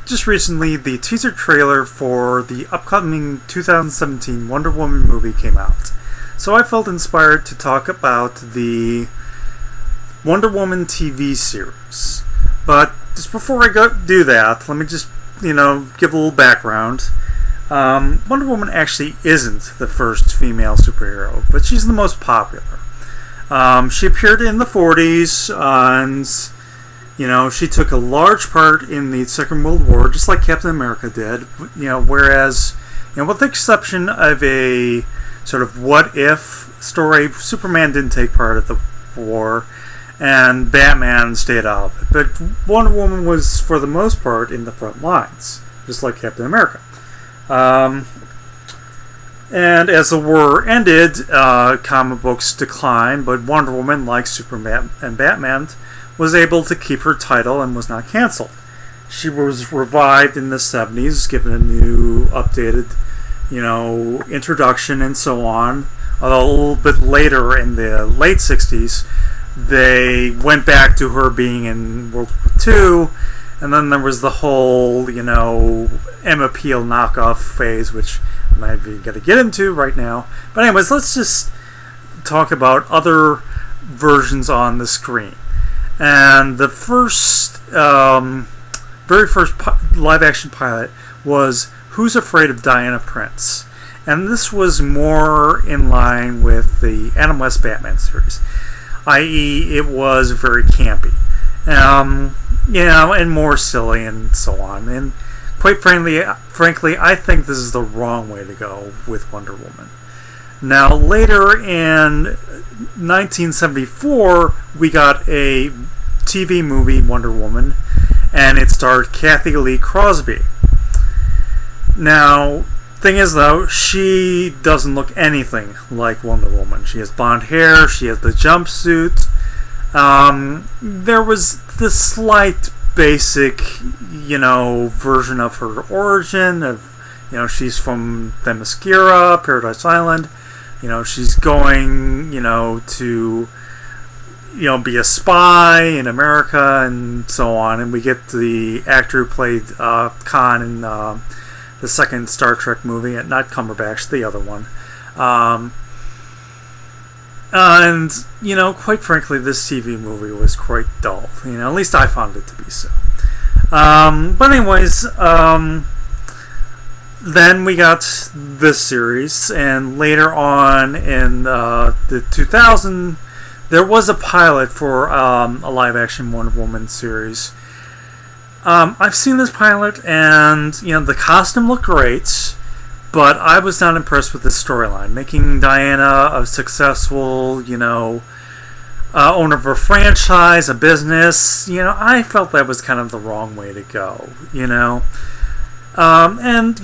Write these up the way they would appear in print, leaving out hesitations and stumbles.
just recently, the teaser trailer for the upcoming 2017 Wonder Woman movie came out. So I felt inspired to talk about the Wonder Woman TV series. But just before I do that, let me just, give a little background. Wonder Woman actually isn't the first female superhero, but she's the most popular. She appeared in the 40s, and she took a large part in the Second World War, just like Captain America did. Whereas, with the exception of a sort of what-if story, Superman didn't take part of the war, and Batman stayed out of it. But Wonder Woman was, for the most part, in the front lines, just like Captain America. And as the war ended, comic books declined, but Wonder Woman, like Superman and Batman, was able to keep her title and was not canceled. She was revived in the 70s, given a new, updated, introduction and so on. Although a little bit later, in the late 60s, they went back to her being in World War II, and then there was the whole, Emma Peel knockoff phase, which I'm not even going to get into right now. But anyways, let's just talk about other versions on the screen. And the very first live-action pilot was Who's Afraid of Diana Prince? And this was more in line with the Adam West Batman series, i.e. it was very campy, and more silly and so on. And quite frankly, I think this is the wrong way to go with Wonder Woman. Now, later in 1974, we got a TV movie, Wonder Woman, and it starred Kathy Lee Crosby. Now, thing is though, she doesn't look anything like Wonder Woman. She has blonde hair, she has the jumpsuit. There was this slight basic, version of her origin of, she's from Themyscira, Paradise Island. She's going, to, be a spy in America and so on. And we get the actor who played Khan in the second Star Trek movie, not Cumberbatch, the other one. And, quite frankly, this TV movie was quite dull. At least I found it to be so. But anyways, then we got this series, and later on in the 2000, there was a pilot for a live-action Wonder Woman series. I've seen this pilot, and the costume looked great, but I was not impressed with the storyline. Making Diana a successful, owner of a franchise, a business, I felt that was kind of the wrong way to go, And,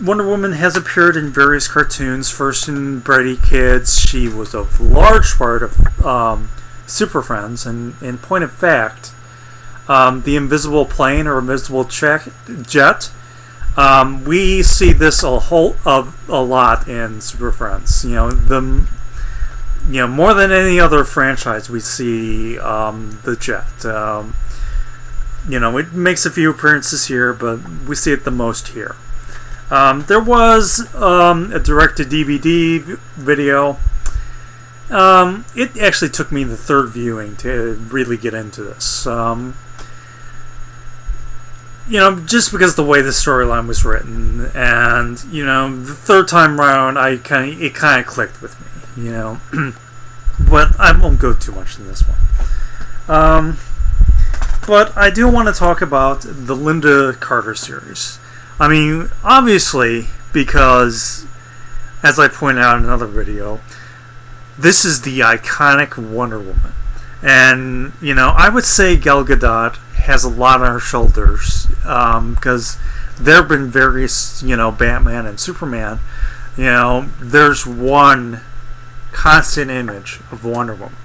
Wonder Woman has appeared in various cartoons. First in Brady Kids, she was a large part of Super Friends, and in point of fact, the invisible plane or invisible jet, we see this a lot in Super Friends. More than any other franchise, we see the jet. It makes a few appearances here, but we see it the most here. There was a direct-to-DVD video. It actually took me the third viewing to really get into this. Just because the way the storyline was written, and the third time round, it kind of clicked with me. But I won't go too much in this one. But I do want to talk about the Lynda Carter series. I mean, obviously, because, as I pointed out in another video, this is the iconic Wonder Woman. And, I would say Gal Gadot has a lot on her shoulders, because there have been various, Batman and Superman. There's one constant image of Wonder Woman.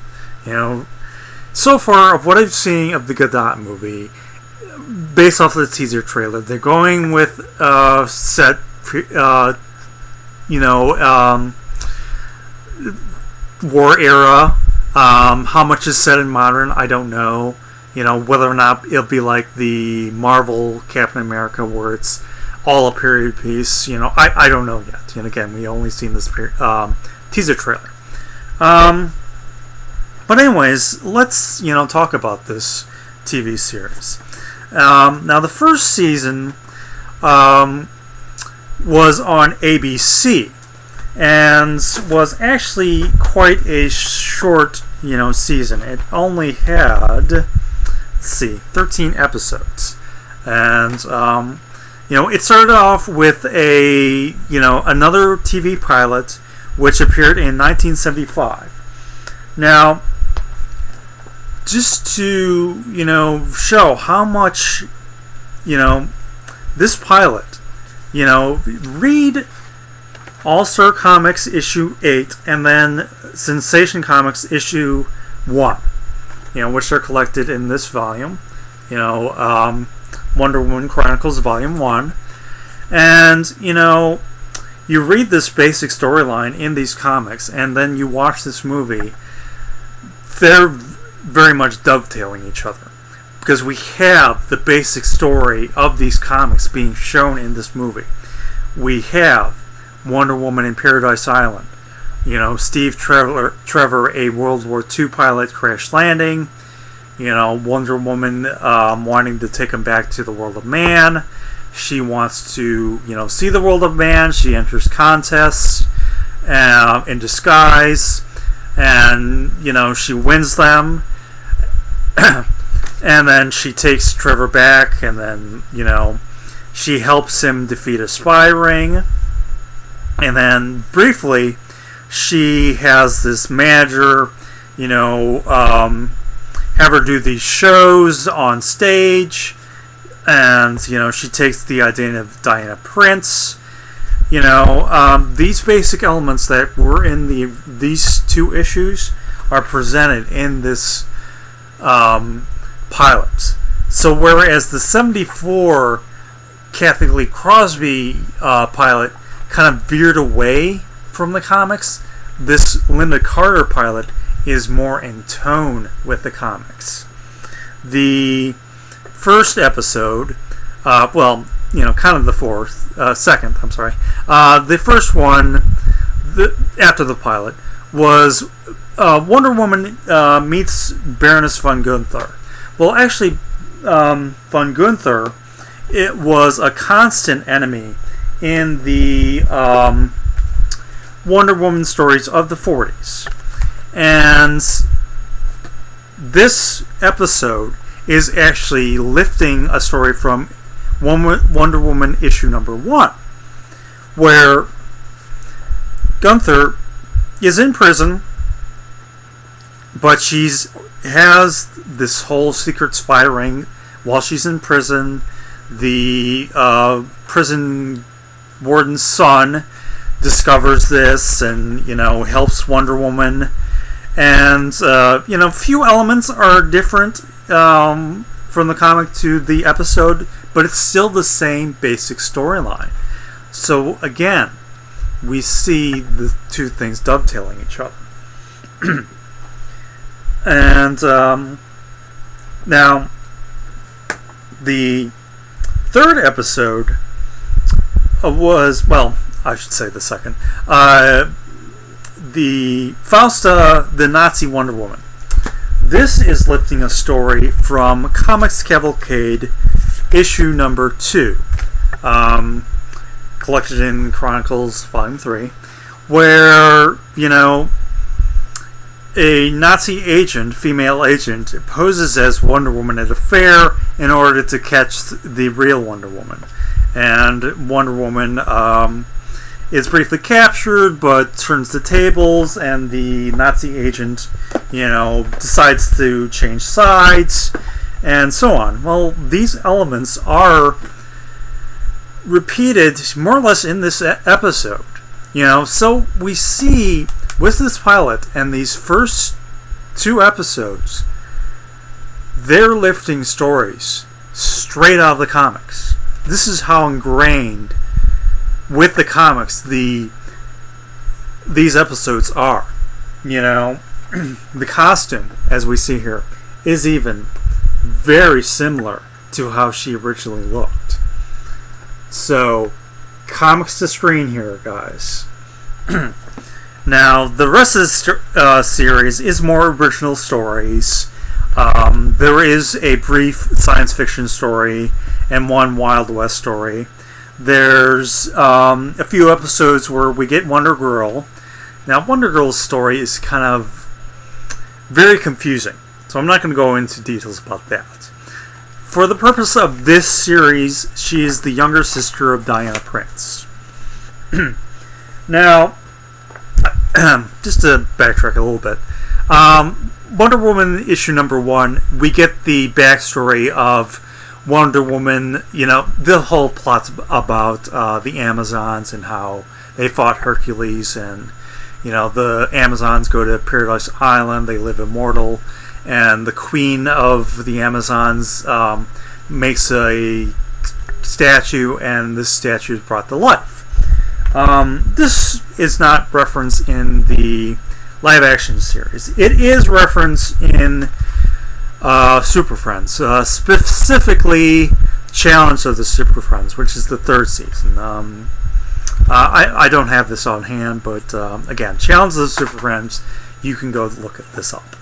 So far, of what I've seen of the Gadot movie, based off of the teaser trailer, they're going with set, war era. How much is set in modern, I don't know. whether or not it'll be like the Marvel Captain America where it's all a period piece. I don't know yet. And again, we only seen this teaser trailer. But anyways, let's talk about this TV series. Now, the first season was on ABC, and was actually quite a short, season. It only had, 13 episodes, and it started off with another TV pilot, which appeared in 1975. Now, just to show how much this pilot, read All-Star Comics issue 8 and then Sensation Comics issue 1, which are collected in this volume, Wonder Woman Chronicles Volume 1. And you read this basic storyline in these comics, and then you watch this movie. They're very much dovetailing each other, because we have the basic story of these comics being shown in this movie. We have Wonder Woman in Paradise Island, Steve Trevor, a World War II pilot, crash landing, Wonder Woman wanting to take him back to the world of man. She wants to see the world of man. She enters contests in disguise, and she wins them. And then she takes Trevor back, and then she helps him defeat a spy ring. And then briefly, she has this manager, have her do these shows on stage, and she takes the identity of Diana Prince. These basic elements that were in these two issues are presented in this pilot. So whereas the 74 Kathy Lee Crosby pilot kind of veered away from the comics, this Lynda Carter pilot is more in tone with the comics. The first episode, kind of the second, I'm sorry. The first one, after the pilot, was Wonder Woman meets Baroness von Gunther. Well, actually, von Gunther, it was a constant enemy in the Wonder Woman stories of the 40s. And this episode is actually lifting a story from Wonder Woman issue number 1, where Gunther is in prison, but has this whole secret spy ring while she's in prison. The prison warden's son discovers this and helps Wonder Woman, and few elements are different from the comic to the episode, but it's still the same basic storyline. So again, we see the two things dovetailing each other. And now the third episode was, well, I should say the second, the Fausta, the Nazi Wonder Woman. This is lifting a story from Comics Cavalcade issue number 2, collected in Chronicles Volume 3, where, a Nazi agent, female agent, poses as Wonder Woman at a fair in order to catch the real Wonder Woman. And Wonder Woman is briefly captured, but turns the tables, and the Nazi agent, decides to change sides, and so on. Well, these elements are repeated more or less in this episode. So we see with this pilot and these first 2 episodes, they're lifting stories straight out of the comics. This is how ingrained with the comics these episodes are. The costume, as we see here, is even very similar to how she originally looked. So, comics to screen here, guys. Now, the rest of the series is more original stories. There is a brief science fiction story and one Wild West story. There's a few episodes where we get Wonder Girl. Now, Wonder Girl's story is kind of very confusing, so I'm not going to go into details about that. For the purpose of this series, she is the younger sister of Diana Prince. Now, just to backtrack a little bit, Wonder Woman issue number 1, we get the backstory of Wonder Woman, the whole plot about the Amazons and how they fought Hercules, and the Amazons go to Paradise Island, they live immortal, and the queen of the Amazons makes a statue, and this statue is brought to life. This is not referenced in the live action series. It is referenced in Super Friends, specifically Challenge of the Super Friends, which is the 3rd season. I don't have this on hand, but again, Challenge of the Super Friends, you can go look at this up.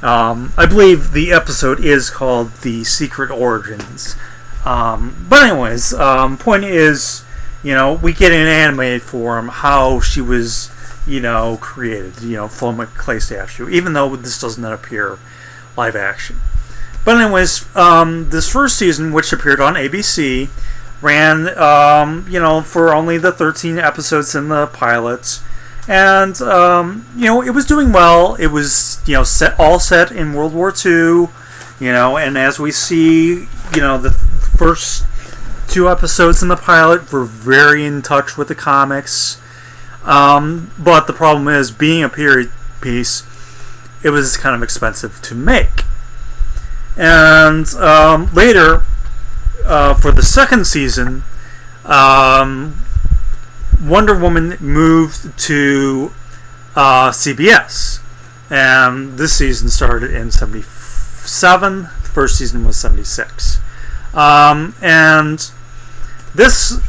I believe the episode is called The Secret Origins. But anyways, point is, we get in animated form how she was, created, from a clay statue, even though this does not appear live action. But anyways, this first season, which appeared on ABC, ran, for only the 13 episodes in the pilot. And, it was doing well. It was, all set in World War II, and as we see, the first 2 episodes in the pilot were very in touch with the comics. But the problem is, being a period piece, it was kind of expensive to make. And later, for the 2nd season, Wonder Woman moved to CBS, and this season started in 1977. The first season was 1976, and this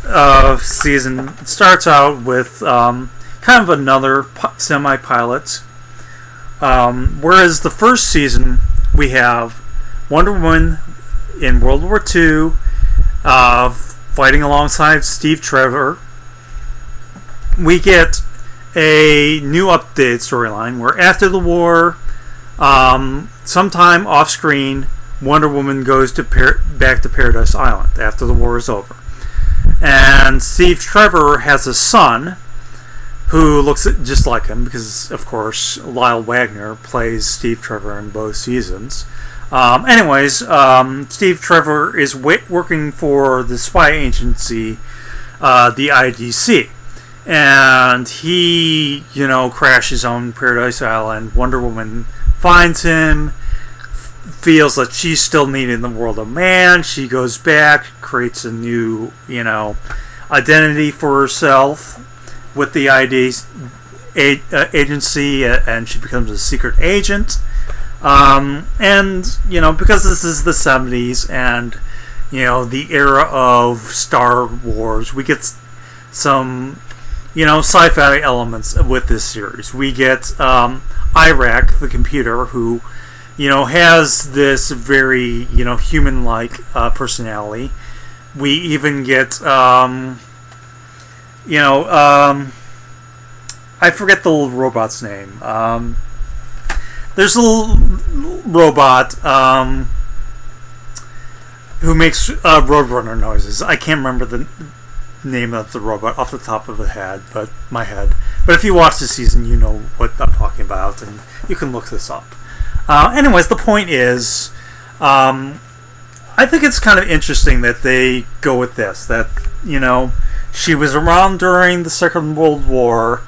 season starts out with kind of another semi-pilot, whereas the first season we have Wonder Woman in World War II, fighting alongside Steve Trevor. We get a new updated storyline where after the war, sometime off screen, Wonder Woman goes to back to Paradise Island after the war is over. And Steve Trevor has a son who looks just like him because, of course, Lyle Wagner plays Steve Trevor in both seasons. Steve Trevor is working for the spy agency, the IDC. And he, crashes on Paradise Island. Wonder Woman finds him, feels that she's still needed in the world of man. She goes back, creates a new, identity for herself with the agency, and she becomes a secret agent. Because this is the 70s and, the era of Star Wars, we get some sci-fi elements with this series. We get Iraq, the computer, who, has this very, human-like personality. We even get, I forget the little robot's name. There's a little robot who makes Roadrunner noises. I can't remember the name of the robot off the top of my head. But if you watch the season, you know what I'm talking about, and you can look this up. Anyways, the point is, I think it's kind of interesting that they go with this. That, she was around during the Second World War,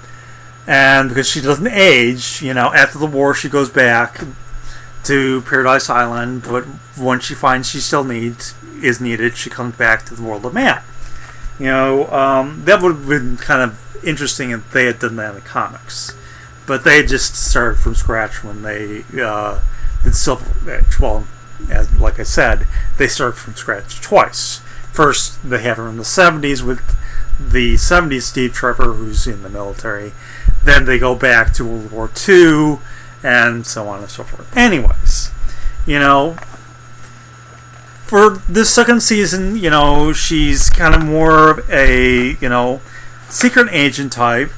and because she doesn't age, after the war she goes back to Paradise Island, but when she finds she still is needed, she comes back to the world of man. That would have been kind of interesting if they had done that in the comics. But they just started from scratch when they did Silver Age. Well, as like I said, they start from scratch twice. First, they have her in the 70s with the 70s Steve Trevor, who's in the military. Then they go back to World War II, and so on and so forth. Anyways, for this second season, she's kind of more of a, secret agent type,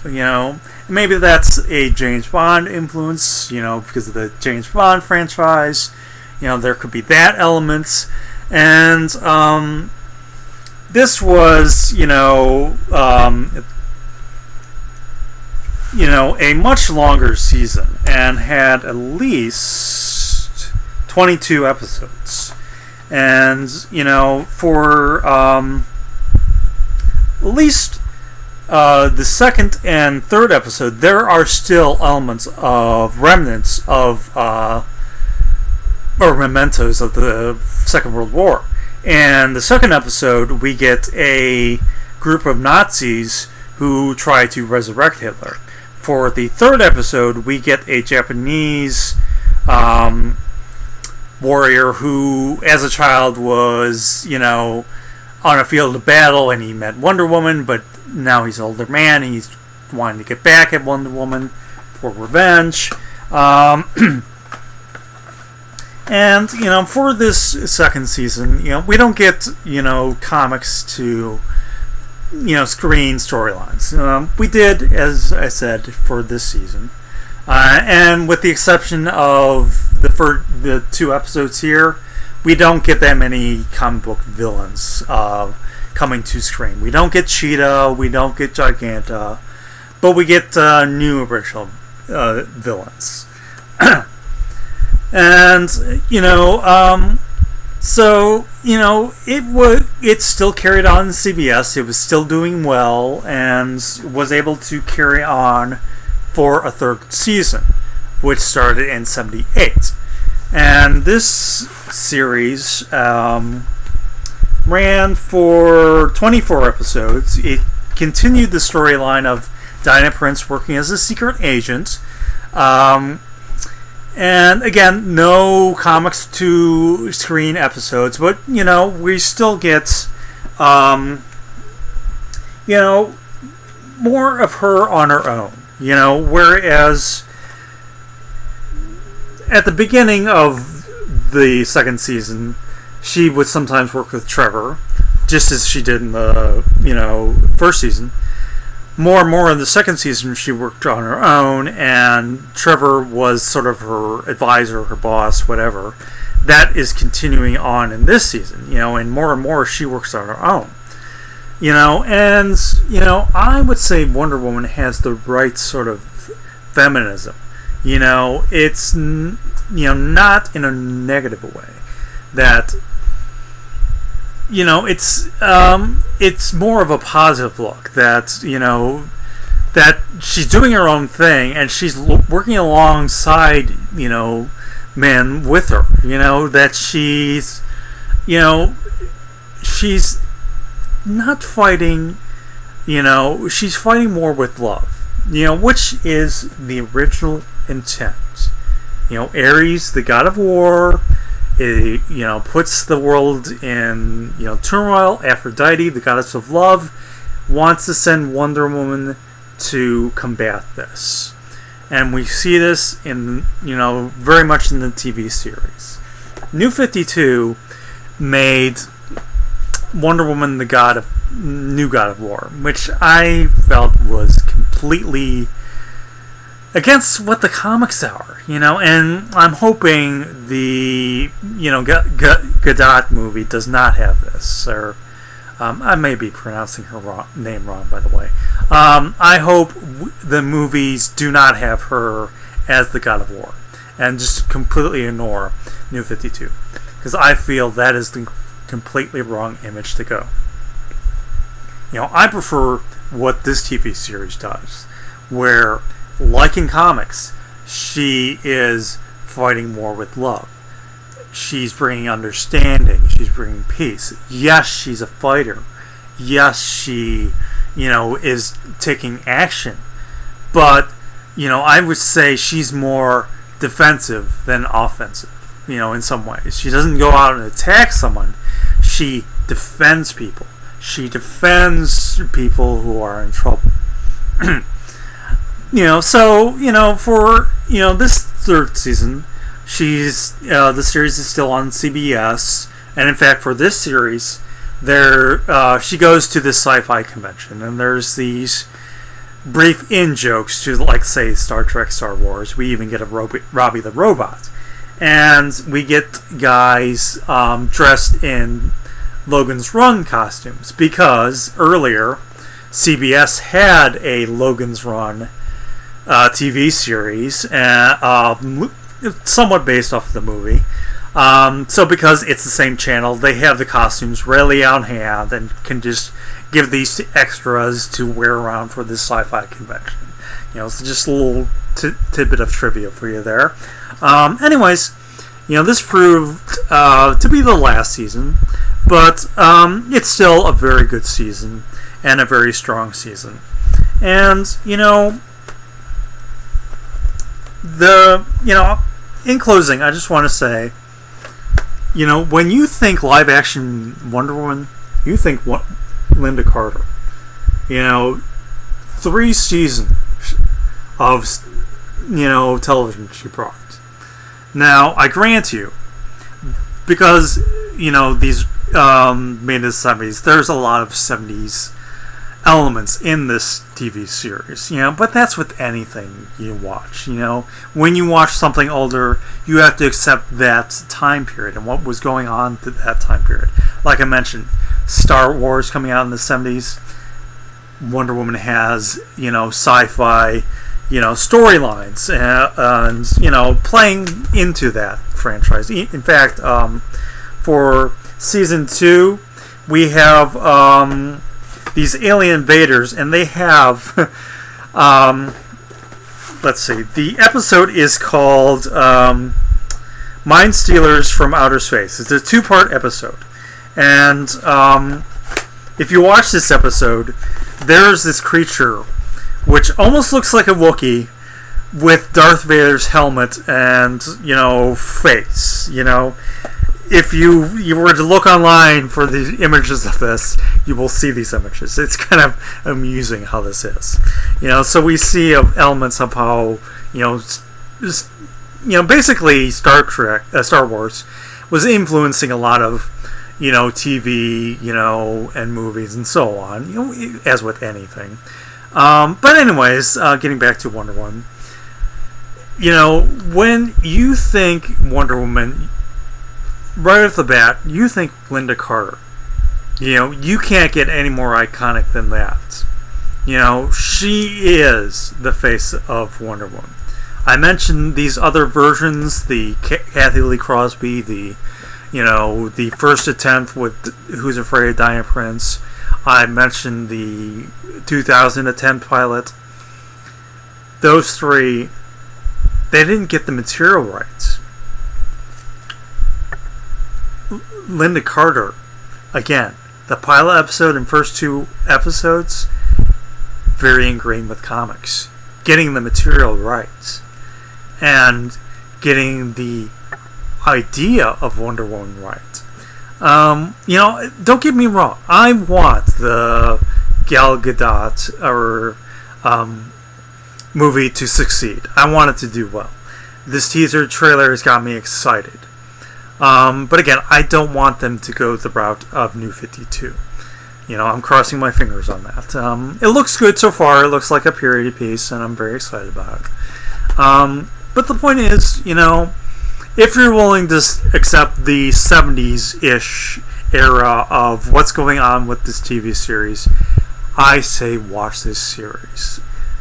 Maybe that's a James Bond influence, because of the James Bond franchise. There could be that elements. And this was, a much longer season and had at least 22 episodes. And, for at least the second and third episode, there are still elements of remnants of, or mementos of the Second World War. In the second episode, we get a group of Nazis who try to resurrect Hitler. For the third episode, we get a Japanese warrior who, as a child, was, on a field of battle, and he met Wonder Woman, but now he's an older man, and he's wanting to get back at Wonder Woman for revenge. And, for this second season, we don't get, comics to, screen storylines. We did, as I said, for this season. And with the exception of the two episodes here, we don't get that many comic book villains coming to screen. We don't get Cheetah, we don't get Giganta, but we get new original villains. And so it still carried on in CBS. It was still doing well and was able to carry on for a third season, which started in '78. And this series ran for 24 episodes. It continued the storyline of Diana Prince working as a secret agent. And again, no comics to screen episodes, but we still get more of her on her own. Whereas at the beginning of the second season, she would sometimes work with Trevor, just as she did in the first season. More and more in the second season, she worked on her own, and Trevor was sort of her advisor, her boss, whatever. That is continuing on in this season, and more she works on her own. And I would say Wonder Woman has the right sort of feminism. It's not in a negative way. That it's more of a positive look that that she's doing her own thing and she's working alongside men with her. That she's she's not fighting. She's fighting more with love. Which is the original intent. Ares, the god of war. It, puts the world in, turmoil. Aphrodite, the goddess of love, wants to send Wonder Woman to combat this. And we see this in, very much in the TV series. New 52 made Wonder Woman the new god of war, which I felt was completely against what the comics are, and I'm hoping the, Gadot movie does not have this, or, I may be pronouncing her name wrong, by the way. I hope the movies do not have her as the God of War, and just completely ignore New 52, because I feel that is the completely wrong image to go. I prefer what this TV series does, where, like in comics, she is fighting more with love. She's bringing understanding. She's bringing peace. Yes, she's a fighter. Yes, she, is taking action. But, I would say she's more defensive than offensive. in some ways. She doesn't go out and attack someone. She defends people. She defends people who are in trouble. For this third season, the series is still on CBS, and in fact, for this series, she goes to this sci-fi convention, and there's these brief in-jokes to, like, say, Star Trek, Star Wars. We even get a Robbie the Robot. And we get guys dressed in Logan's Run costumes, because earlier CBS had a Logan's Run TV series, somewhat based off of the movie. So because it's the same channel, they have the costumes readily on hand and can just give these extras to wear around for this sci-fi convention. So just a little tidbit of trivia for you there. Anyways, this proved to be the last season, but it's still a very good season and a very strong season. And in closing, I just want to say, when you think live action Wonder Woman, you think Lynda Carter. 3 seasons of television she brought. Now, I grant you, because these made in the 70s, there's a lot of 70s elements in this TV series, but that's with anything you watch. When you watch something older, you have to accept that time period and what was going on at that time period. Like I mentioned, Star Wars coming out in the 70s, Wonder Woman has sci-fi storylines and playing into that franchise. In fact, for season 2, we have these alien invaders, and they have let's see, the episode is called Mind Stealers from Outer Space. It's a 2-part episode, and if you watch this episode, there's this creature which almost looks like a Wookiee with Darth Vader's helmet and face. If you were to look online for the images of this, you will see these images. It's kind of amusing how this is. So we see elements of how basically Star Wars was influencing a lot of TV, and movies and so on. As with anything. But anyways, getting back to Wonder Woman. When you think Wonder Woman, right off the bat, you think Lynda Carter. You can't get any more iconic than that. She is the face of Wonder Woman. I mentioned these other versions, the Kathy Lee Crosby, the first attempt with Who's Afraid of Diana Prince. I mentioned the 2000 attempt pilot. Those 3, they didn't get the material right. Lynda Carter, again, the pilot episode and first 2 episodes, very ingrained with comics. Getting the material right. And getting the idea of Wonder Woman right. Don't get me wrong. I want the Gal Gadot movie to succeed. I want it to do well. This teaser trailer has got me excited. But again, I don't want them to go the route of New 52. I'm crossing my fingers on that. It looks good so far. It looks like a period piece, and I'm very excited about it. But the point is, if you're willing to accept the 70s-ish era of what's going on with this TV series, I say watch this series.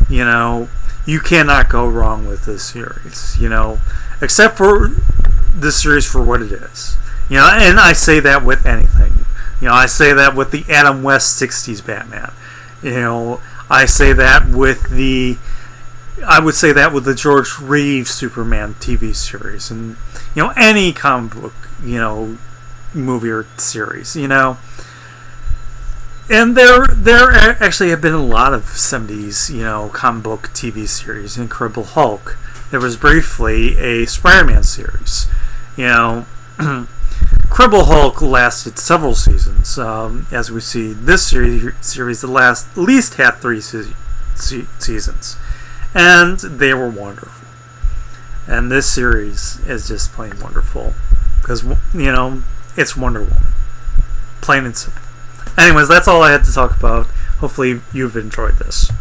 You cannot go wrong with this series, except for this series for what it is. And I say that with anything. I say that with the Adam West 60s Batman. I say that with I would say that with the George Reeves Superman TV series, and any comic book movie or series, and there actually have been a lot of 70s comic book TV series. Incredible Hulk, there was briefly a Spider-Man series, you know, Cribble Hulk lasted several seasons. As we see, this series at least had 3 seasons, and they were wonderful. And this series is just plain wonderful because, you know, it's Wonder Woman, plain and simple. Anyways, that's all I had to talk about. Hopefully you've enjoyed this.